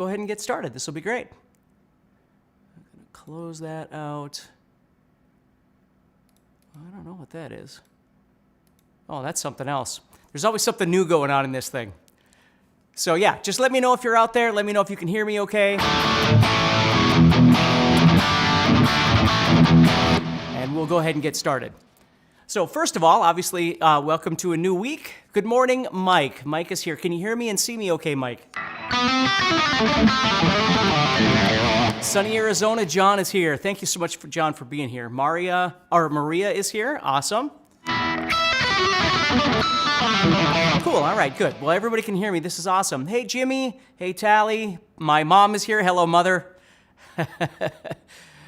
Go ahead and get started. This will be great. I'm going to close that out. I don't know what that is. Oh, that's something else. There's always something new going on in this thing. So yeah, just let me know if you're out there. Let me know if you can hear me okay. And we'll go ahead and get started. So first of all, obviously, welcome to a new week. Good morning, Mike. Mike is here. Can you hear me and see me okay, Mike? Sunny Arizona, John is here. Thank you so much, John, for being here. Maria is here. Awesome. Cool. All right, good. Well, everybody can hear me. This is awesome. Hey, Jimmy. Hey, Tally. My mom is here. Hello, Mother.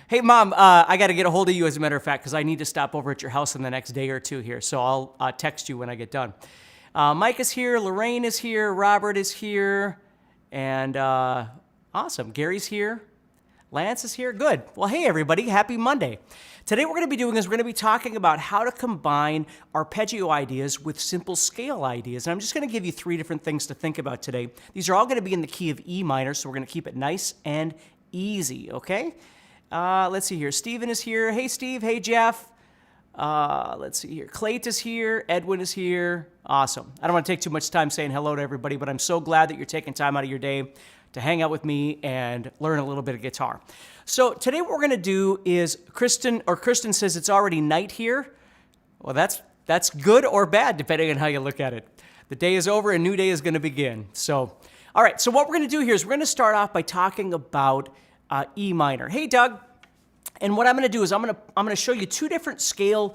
Hey, Mom, I got to get a hold of you, as a matter of fact, because I need to stop over at your house in the next day or two here. So I'll text you when I get done. Mike is here. Lorraine is here. Robert is here. And awesome. Gary's here. Lance is here. Good. Well, hey, everybody. Happy Monday. Today, what we're going to be talking about how to combine arpeggio ideas with simple scale ideas. And I'm just going to give you 3 different things to think about today. These are all going to be in the key of E minor, so we're going to keep it nice and easy, okay? Let's see here. Steven is here. Hey, Steve. Hey, Jeff. Let's see here. Clayt is here. Edwin is here. Awesome. I don't want to take too much time saying hello to everybody, but I'm so glad that you're taking time out of your day to hang out with me and learn a little bit of guitar. So today what we're going to do is Kristen says it's already night here. Well, that's good or bad, depending on how you look at it. The day is over, a new day is going to begin. So, all right, so what we're going to do here is we're going to start off by talking about E minor. Hey, Doug. And what I'm going to do is I'm going to show you 2 different scale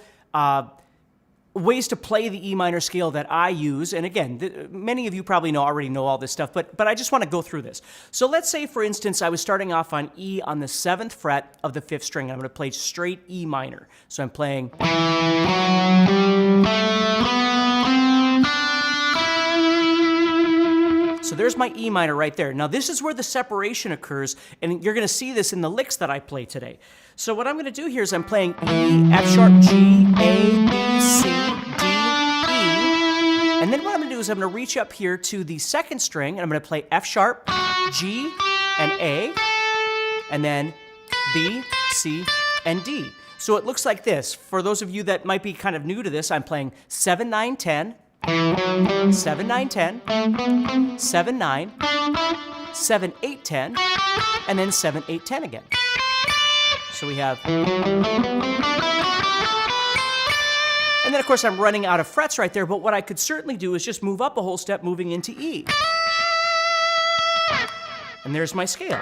ways to play the E minor scale that I use. And again, many of you probably already know all this stuff, but I just want to go through this. So let's say, for instance, I was starting off on E on the 7th fret of the 5th string. I'm going to play straight E minor. So I'm playing. So there's my E minor right there. Now this is where the separation occurs, and you're going to see this in the licks that I play today. So what I'm going to do here is I'm playing E, F sharp, G, A, B, C, D, E. And then what I'm going to do is I'm going to reach up here to the 2nd string, and I'm going to play F sharp, G, and A, and then B, C, and D. So it looks like this. For those of you that might be kind of new to this, I'm playing 7, 9, 10, 7, 9, 10, 7, 9, 7, 8, 10, and then 7, 8, 10 again. So we have, and then of course I'm running out of frets right there, but what I could certainly do is just move up a whole step, moving into E. And there's my scale.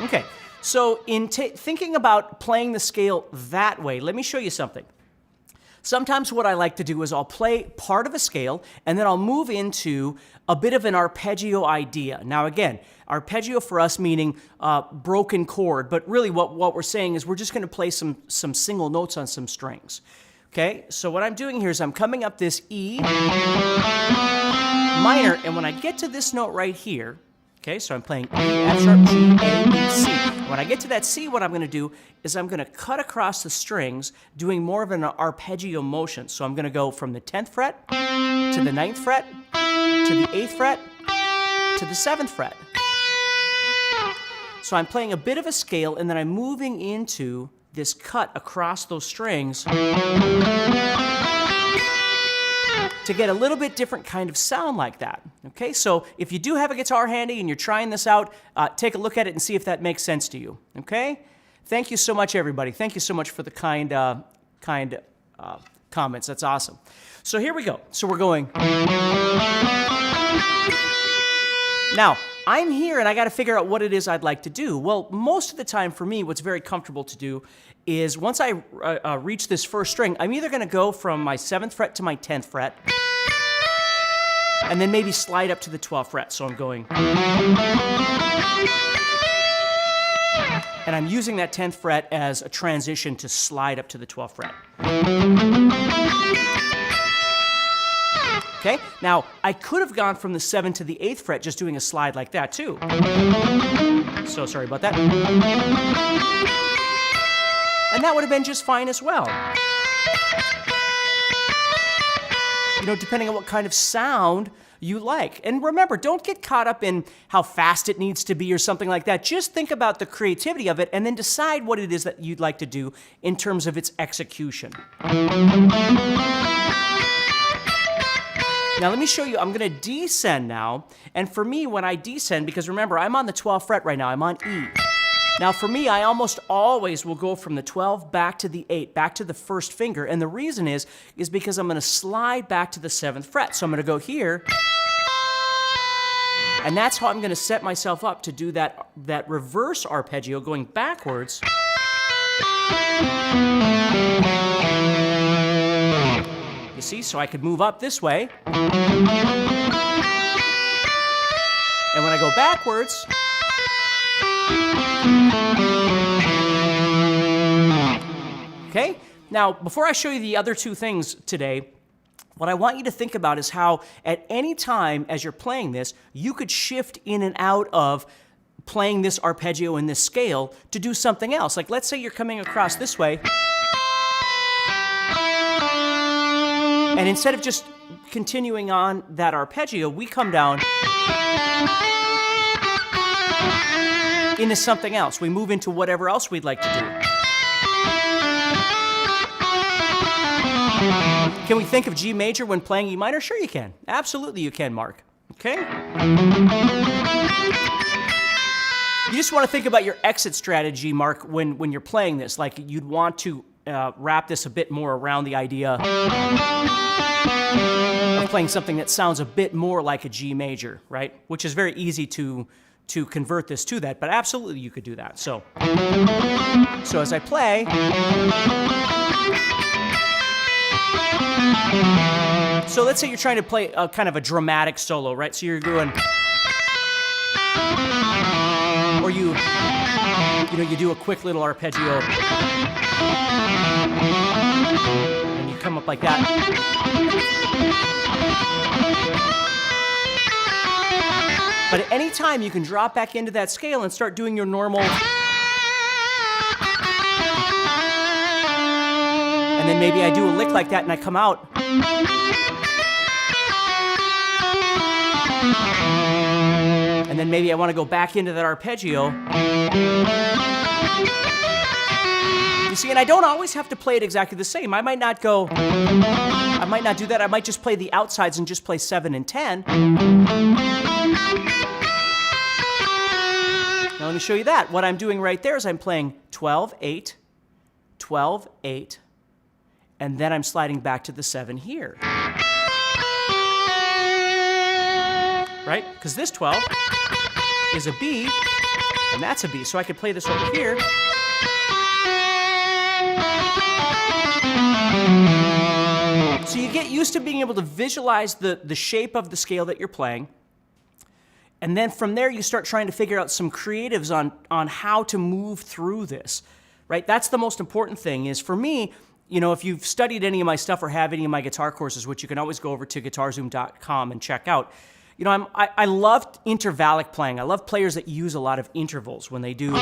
Okay. So in thinking about playing the scale that way, let me show you something. Sometimes what I like to do is I'll play part of a scale, and then I'll move into a bit of an arpeggio idea. Now again, arpeggio for us meaning broken chord, but really what we're saying is we're just going to play some single notes on some strings. Okay, so what I'm doing here is I'm coming up this E minor, and when I get to this note right here, okay, so I'm playing E, F sharp, G, A, B, C. When I get to that C, what I'm going to do is I'm going to cut across the strings, doing more of an arpeggio motion. So I'm going to go from the 10th fret to the 9th fret to the 8th fret to the 7th fret. So I'm playing a bit of a scale, and then I'm moving into this cut across those strings to get a little bit different kind of sound like that. Okay, so if you do have a guitar handy and you're trying this out, take a look at it and see if that makes sense to you. Okay? Thank you so much, everybody. Thank you so much for the kind comments. That's awesome. So here we go. So we're going. Now, I'm here and I got to figure out what it is I'd like to do. Well, most of the time for me, what's very comfortable to do is once I reach this first string, I'm either going to go from my 7th fret to my 10th fret, and then maybe slide up to the 12th fret. So I'm going, and I'm using that 10th fret as a transition to slide up to the 12th fret. Okay, now I could have gone from the 7th to the 8th fret just doing a slide like that too. So sorry about that. And that would have been just fine as well. depending on what kind of sound you like. And remember, don't get caught up in how fast it needs to be or something like that. Just think about the creativity of it and then decide what it is that you'd like to do in terms of its execution. Now let me show you, I'm going to descend now. And for me, when I descend, because remember, I'm on the 12th fret right now, I'm on E. Now for me, I almost always will go from the 12 back to the 8, back to the first finger. And the reason is because I'm going to slide back to the 7th fret. So I'm going to go here. And that's how I'm going to set myself up to do that reverse arpeggio going backwards. You see, so I could move up this way. And when I go backwards, okay? Now, before I show you the other two things today, what I want you to think about is how at any time as you're playing this, you could shift in and out of playing this arpeggio in this scale to do something else. Like let's say you're coming across this way, and instead of just continuing on that arpeggio, we come down into something else. We move into whatever else we'd like to do. Can we think of G major when playing E minor? Sure you can. Absolutely you can, Mark. Okay? You just want to think about your exit strategy, Mark, when you're playing this. Like you'd want to wrap this a bit more around the idea of playing something that sounds a bit more like a G major, right? Which is very easy to convert this to that, but absolutely you could do that. So as I play, so let's say you're trying to play a kind of a dramatic solo, right? So you're doing, or you do a quick little arpeggio, and you come up like that. But at any time, you can drop back into that scale and start doing your normal. And then maybe I do a lick like that and I come out. And then maybe I want to go back into that arpeggio. You see, and I don't always have to play it exactly the same. I might not do that. I might just play the outsides and just play 7 and 10. Now let me show you that. What I'm doing right there is I'm playing 12, 8, 12, 8, and then I'm sliding back to the 7 here. Right? Because this 12 is a B, and that's a B. So I could play this over here. So you get used to being able to visualize the shape of the scale that you're playing. And then from there, you start trying to figure out some creatives on how to move through this, right? That's the most important thing is for me, if you've studied any of my stuff or have any of my guitar courses, which you can always go over to guitarzoom.com and check out, I love intervallic playing. I love players that use a lot of intervals when they do.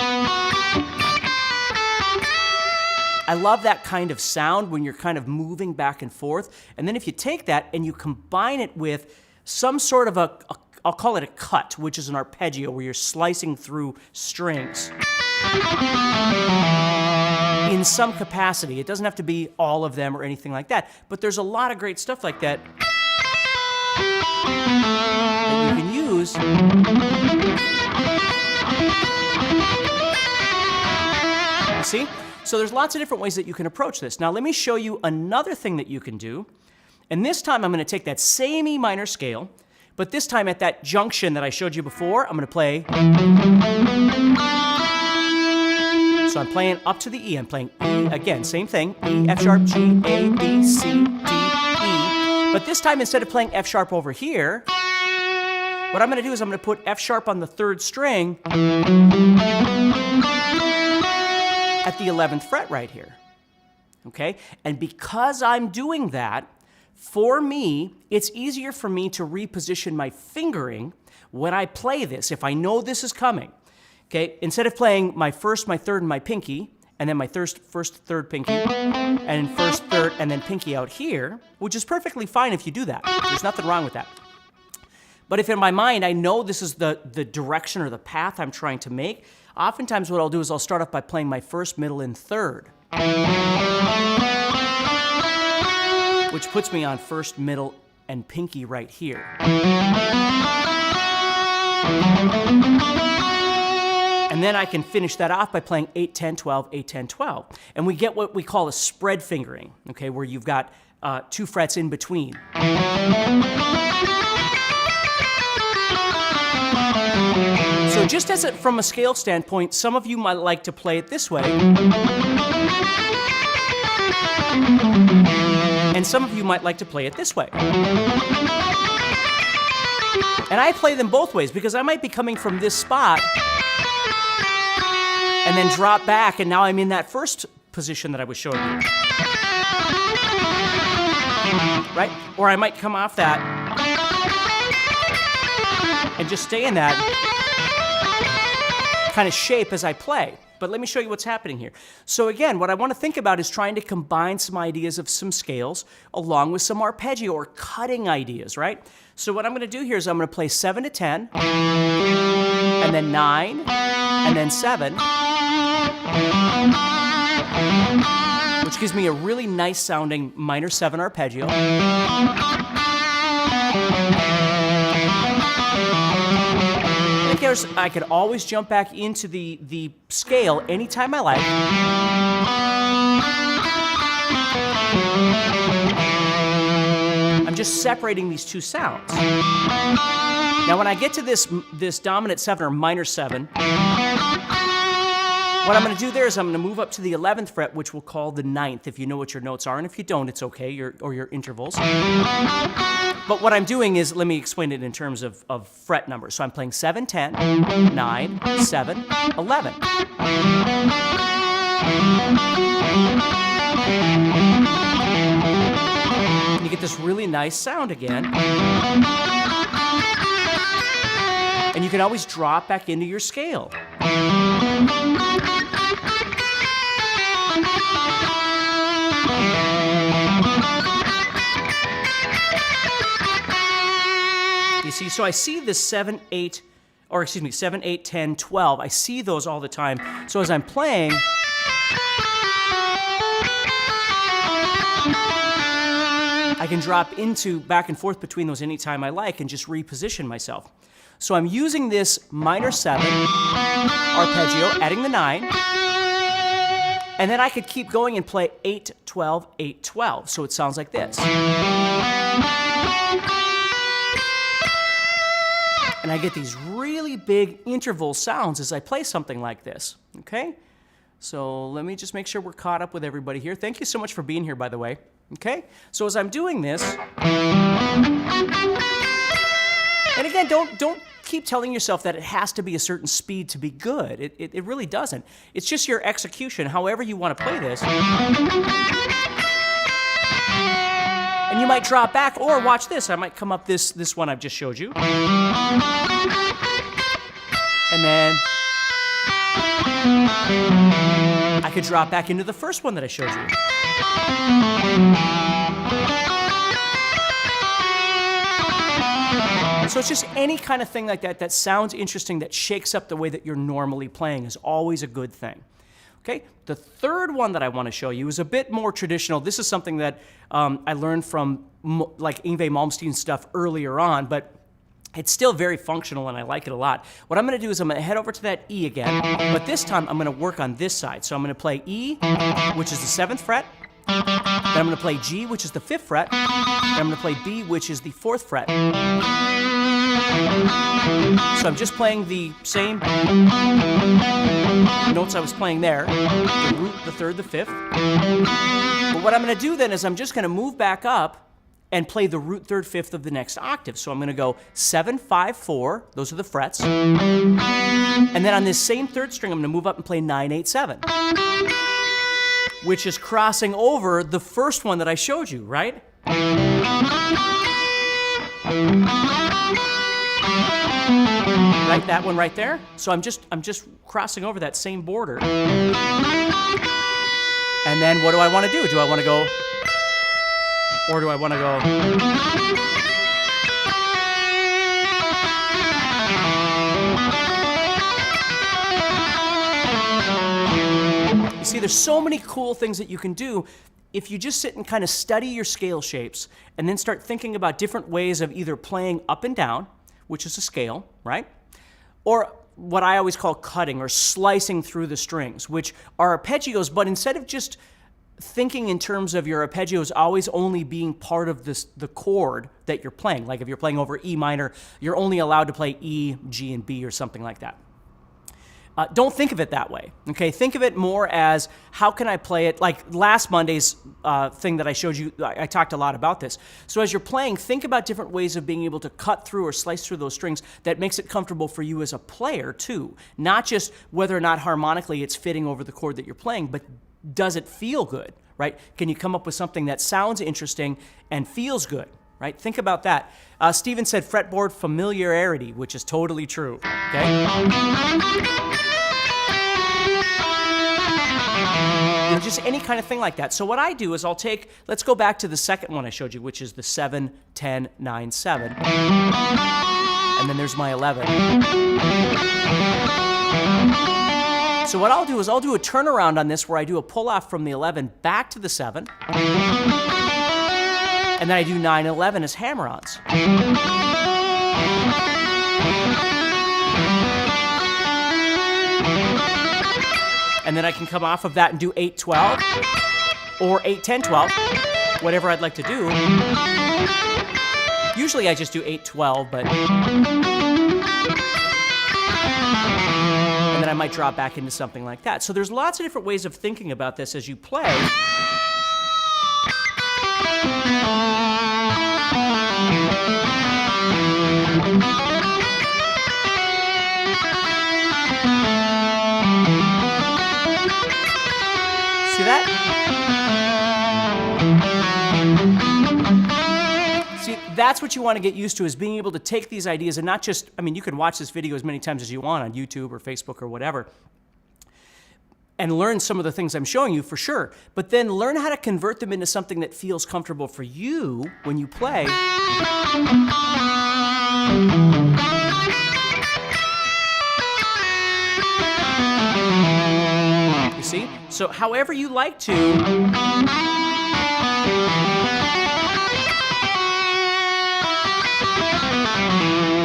I love that kind of sound when you're kind of moving back and forth. And then if you take that and you combine it with some sort of I'll call it a cut, which is an arpeggio where you're slicing through strings in some capacity. It doesn't have to be all of them or anything like that, but there's a lot of great stuff like that that you can use you see? So there's lots of different ways that you can approach this. Now let me show you another thing that you can do, and this time I'm going to take that same E minor scale, but this time at that junction that I showed you before, I'm going to play. So I'm playing up to the E. I'm playing E again, same thing. E, F sharp, G, A, B, C, D, E. But this time instead of playing F sharp over here, what I'm going to do is I'm going to put F sharp on the 3rd string at the 11th fret right here. Okay? And because I'm doing that, for me, it's easier for me to reposition my fingering when I play this, if I know this is coming. Okay? Instead of playing my 1st, my 3rd, and my pinky, and then my first, third pinky, and first, third, and then pinky out here, which is perfectly fine if you do that. There's nothing wrong with that. But if in my mind I know this is the direction or the path I'm trying to make, oftentimes what I'll do is I'll start off by playing my first, middle, and third, which puts me on first, middle, and pinky right here. And then I can finish that off by playing 8, 10, 12, 8, 10, 12. And we get what we call a spread fingering, okay, where you've got 2 frets in between. So just as from a scale standpoint, some of you might like to play it this way. And some of you might like to play it this way. And I play them both ways because I might be coming from this spot and then drop back, and now I'm in that first position that I was showing you. Right? Or I might come off that and just stay in that kind of shape as I play. But let me show you what's happening here. So again, what I want to think about is trying to combine some ideas of some scales along with some arpeggio or cutting ideas, right? So what I'm going to do here is I'm going to play 7 to 10, and then 9, and then 7, which gives me a really nice sounding minor 7 arpeggio. I could always jump back into the scale anytime I like. I'm just separating these two sounds. Now when I get to this dominant 7 or minor 7, what I'm going to do there is I'm going to move up to the 11th fret, which we'll call the 9th, if you know what your notes are, and if you don't, it's okay, or your intervals. But what I'm doing is, let me explain it in terms of fret numbers. So I'm playing 7, 10, 9, 7, 11. And you get this really nice sound again. And you can always drop back into your scale. You see, so I see this 7, 8, 10, 12. I see those all the time. So as I'm playing, I can drop into back and forth between those anytime I like and just reposition myself. So I'm using this minor 7 arpeggio, adding the 9, and then I could keep going and play 8, 12, 8, 12. So it sounds like this. And I get these really big interval sounds as I play something like this, okay? So let me just make sure we're caught up with everybody here. Thank you so much for being here, by the way, okay? So as I'm doing this, and again, don't keep telling yourself that it has to be a certain speed to be good. It really doesn't. It's just your execution, however you want to play this. And you might drop back, or watch this. I might come up this one I've just showed you. And then I could drop back into the first one that I showed you. So it's just any kind of thing like that that sounds interesting, that shakes up the way that you're normally playing is always a good thing. Okay, the third one that I want to show you is a bit more traditional. This is something that I learned from like Yngwie Malmsteen's stuff earlier on, but it's still very functional and I like it a lot. What I'm going to do is I'm going to head over to that E again, but this time I'm going to work on this side. So I'm going to play E, which is the 7th fret, then I'm going to play G, which is the 5th fret, then I'm going to play B, which is the 4th fret. So I'm just playing the same notes I was playing there, the root, the 3rd, the 5th. But what I'm going to do then is I'm just going to move back up and play the root, 3rd, 5th of the next octave. So I'm going to go 7, 5, 4, those are the frets. And then on this same 3rd string, I'm going to move up and play 9, 8, 7, which is crossing over the first one that I showed you, right? Right, that one right there. So I'm just crossing over that same border. And then what do I want to do? Do I want to go, or do I want to go? You see, there's so many cool things that you can do if you just sit and kind of study your scale shapes and then start thinking about different ways of either playing up and down, which is a scale, right? Or what I always call cutting or slicing through the strings, which are arpeggios, but instead of just thinking in terms of your arpeggios always only being part of the chord that you're playing, like if you're playing over E minor, you're only allowed to play E, G, and B or something like that. Don't think of it that way, okay? Think of it more as, how can I play it? Like last Monday's thing that I showed you, I talked a lot about this. So as you're playing, think about different ways of being able to cut through or slice through those strings that makes it comfortable for you as a player too. Not just whether or not harmonically it's fitting over the chord that you're playing, but does it feel good, right? Can you come up with something that sounds interesting and feels good, right? Think about that. Steven said fretboard familiarity, which is totally true, okay? You know, just any kind of thing like that. So what I do is I'll take, let's go back to the second one I showed you, which is the 7, 10, 9, 7. And then there's my 11. So what I'll do is I'll do a turnaround on this where I do a pull off from the 11 back to the 7. And then I do 9 and 11 as hammer-ons. And then I can come off of that and do 8, 12, or 8, 10, 12, whatever I'd like to do. Usually I just do 8, 12, but... And then I might drop back into something like that. So there's lots of different ways of thinking about this as you play. See that? See, that's what you want to get used to, is being able to take these ideas and not just, I mean, you can watch this video as many times as you want on YouTube or Facebook or whatever, and learn some of the things I'm showing you for sure, but then learn how to convert them into something that feels comfortable for you when you play. You see? So however you like to,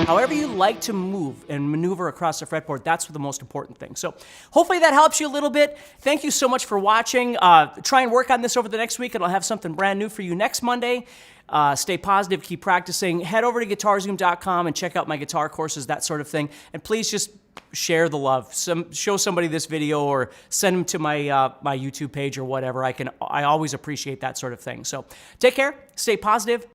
however you like to move and maneuver across the fretboard, that's the most important thing. So hopefully that helps you a little bit. Thank you so much for watching. Try and work on this over the next week, and I'll have something brand new for you next Monday. Stay positive, keep practicing. Head over to guitarzoom.com and check out my guitar courses, that sort of thing. And please just share the love. Show somebody this video or send them to my my YouTube page or whatever. I always appreciate that sort of thing. So take care, stay positive.